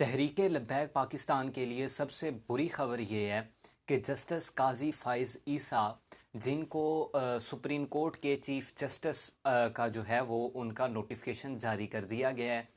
तहरीक लब्बैक पाकिस्तान के लिए सबसे बुरी ख़बर ये है कि जस्टिस काजी फ़ाइज़ ईसा जिनको सुप्रीम कोर्ट के चीफ़ जस्टिस का जो है वो उनका नोटिफिकेशन जारी कर दिया गया है।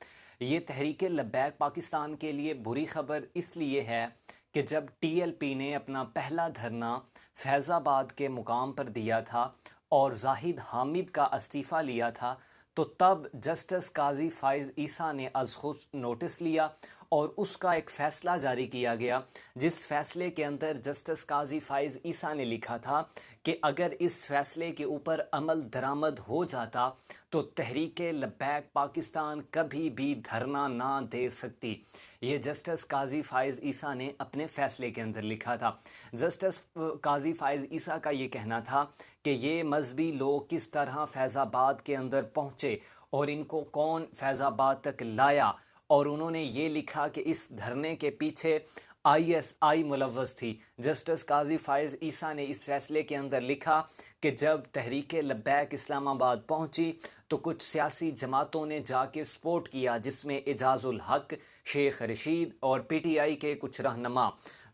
ये तहरीक लब्बैक पाकिस्तान के लिए बुरी ख़बर इसलिए है कि जब टीएलपी ने अपना पहला धरना फैज़ाबाद के मुकाम पर दिया था और जाहिद हामिद का इस्तीफ़ा लिया था, तो तब जस्टिस काजी फ़ाइज़ ईसा ने अज़ खुद नोटिस लिया और उसका एक फ़ैसला जारी किया गया, जिस फ़ैसले के अंदर जस्टिस काजी फ़ाइज़ ईसा ने लिखा था कि अगर इस फ़ैसले के ऊपर अमल दरामद हो जाता तो तहरीक लब्बैक पाकिस्तान कभी भी धरना ना दे सकती। ये जस्टिस काजी फ़ाइज़ ईसा ने अपने फ़ैसले के अंदर लिखा था। जस्टिस काजी फ़ाइज़ ईसा का ये कहना था कि ये मजहबी लोग किस तरह फैज़ाबाद के अंदर पहुँचे और इनको कौन फैज़ाबाद तक लाया, और उन्होंने ये लिखा कि इस धरने के पीछे आईएसआई मुलव्वस थी। जस्टिस काजी फ़ाइज़ ईसा ने इस फैसले के अंदर लिखा कि जब तहरीक लब्बैक इस्लामाबाद पहुंची तो कुछ सियासी जमातों ने जाके सपोर्ट किया, जिसमें एजाजुल हक, शेख रशीद और पीटीआई के कुछ रहनुमा।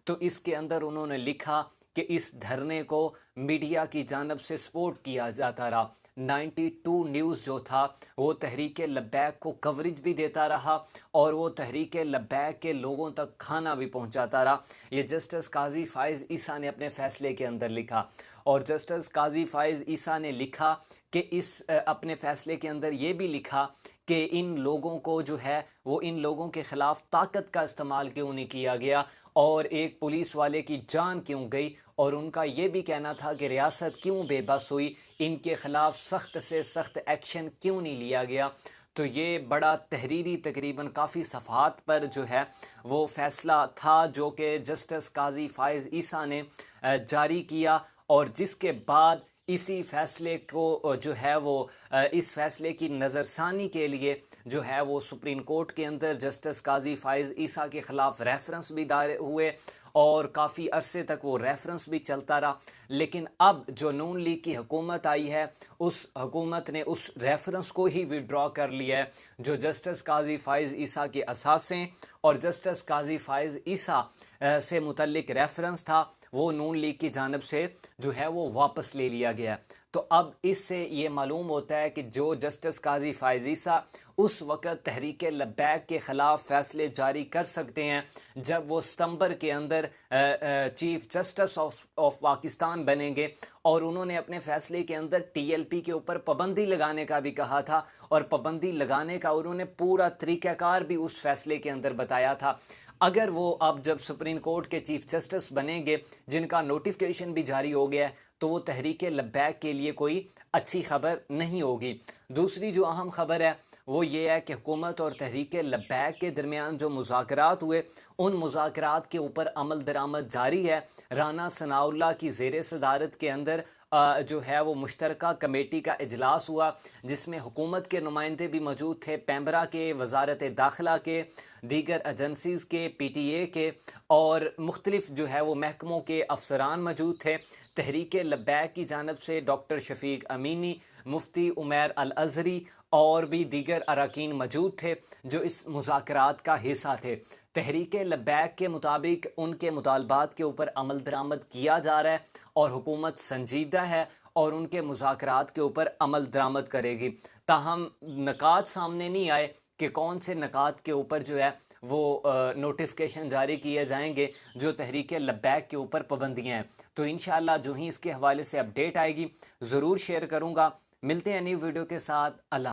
तो इसके अंदर उन्होंने लिखा कि इस धरने को मीडिया की जानब से सपोर्ट किया जाता रहा। 92 न्यूज़ जो था वो तहरीक लब्बैक को कवरेज भी देता रहा और वो तहरीक लब्बैक के लोगों तक खाना भी पहुंचाता रहा। ये जस्टिस काजी फ़ाइज़ ईसा ने अपने फ़ैसले के अंदर लिखा। और जस्टिस काजी फ़ाइज़ ईसा ने लिखा कि इस अपने फ़ैसले के अंदर ये भी लिखा कि इन लोगों को जो है वो इन लोगों के ख़िलाफ़ ताकत का इस्तेमाल क्यों नहीं किया गया और एक पुलिस वाले की जान क्यों गई, और उनका ये भी कहना था कि रियासत क्यों बेबस हुई, इनके ख़िलाफ़ सख्त से सख्त एक्शन क्यों नहीं लिया गया। तो ये बड़ा तहरीरी तकरीबन काफ़ी सफ़हात पर जो है वो फ़ैसला था जो कि जस्टिस काजी फ़ाइज़ ईसा ने जारी किया, और जिसके बाद इसी फ़ैसले को जो है वो इस फ़ैसले की नज़रसानी के लिए जो है वो सुप्रीम कोर्ट के अंदर जस्टिस काजी फ़ाइज़ ईसा के ख़िलाफ़ रेफरेंस भी दायर हुए और काफ़ी अरसे तक वो रेफरेंस भी चलता रहा। लेकिन अब जो नून लीग की हुकूमत आई है, उस हुकूमत ने उस रेफरेंस को ही विड्रॉ कर लिया है। जो जस्टिस काजी फ़ाइज़ ईसा के असासें और जस्टिस काजी फ़ाइज़ ईसा से मुतल्लिक रेफरेंस था, वो नून लीग की जानब से जो है वो वापस ले लिया गया। तो अब इससे ये मालूम होता है कि जो जस्टिस काजी फ़ाइज़ ईसा उस वक़्त तहरीक लब्बैक के ख़िलाफ़ फ़ैसले जारी कर सकते हैं जब वो सितंबर के अंदर चीफ़ जस्टिस ऑफ पाकिस्तान बनेंगे, और उन्होंने अपने फ़ैसले के अंदर टीएलपी के ऊपर पाबंदी लगाने का भी कहा था और पाबंदी लगाने का उन्होंने पूरा तरीक़ाकार भी उस फ़ैसले के अंदर बताया था। अगर वो अब जब सुप्रीम कोर्ट के चीफ़ जस्टिस बनेंगे, जिनका नोटिफिकेशन भी जारी हो गया है, तो वो तहरीक लब्बैक के लिए कोई अच्छी खबर नहीं होगी। दूसरी जो अहम खबर है वो ये है कि हुकूमत और तहरीक लब्बैक के दरमियान जो मुज़ाकरात हुए, उन मुज़ाकरात के ऊपर अमल दरामद जारी है। राना सनाउल्लाह की ज़ेर सदारत के अंदर जो है वो मुश्तरका कमेटी का इजलास हुआ, जिसमें हुकूमत के नुमाइंदे भी मौजूद थे, पैमरा के, वज़ारत दाखिला के, दीगर एजेंसीज़ के, पीटीए के और मुख्तलिफ जो है वो महकमों के अफसरान मौजूद थे। तहरीक लब्बैक की जानब से डॉक्टर शफीक अमीनी, मुफ्ती उमैर अल अज़हरी और भी दीगर अरकान मौजूद थे जो इस मुज़ाकरात का हिस्सा थे। तहरीक लब्बैक के मुताबिक उनके मुतालबात के ऊपर अमल दरामद किया जा रहा है और हुकूमत संजीदा है और उनके मुज़ाकरात के ऊपर अमल दरामद करेगी। ताहम नकात सामने नहीं आए कि कौन से नकात के ऊपर जो है वो नोटिफिकेशन जारी किए जाएंगे जो तहरीक लब्बैक के ऊपर पाबंदियाँ हैं। तो इंशाअल्लाह जो ही इसके हवाले से अपडेट आएगी ज़रूर शेयर करूँगा। मिलते हैं न्यू वीडियो के साथ। अल्लाह।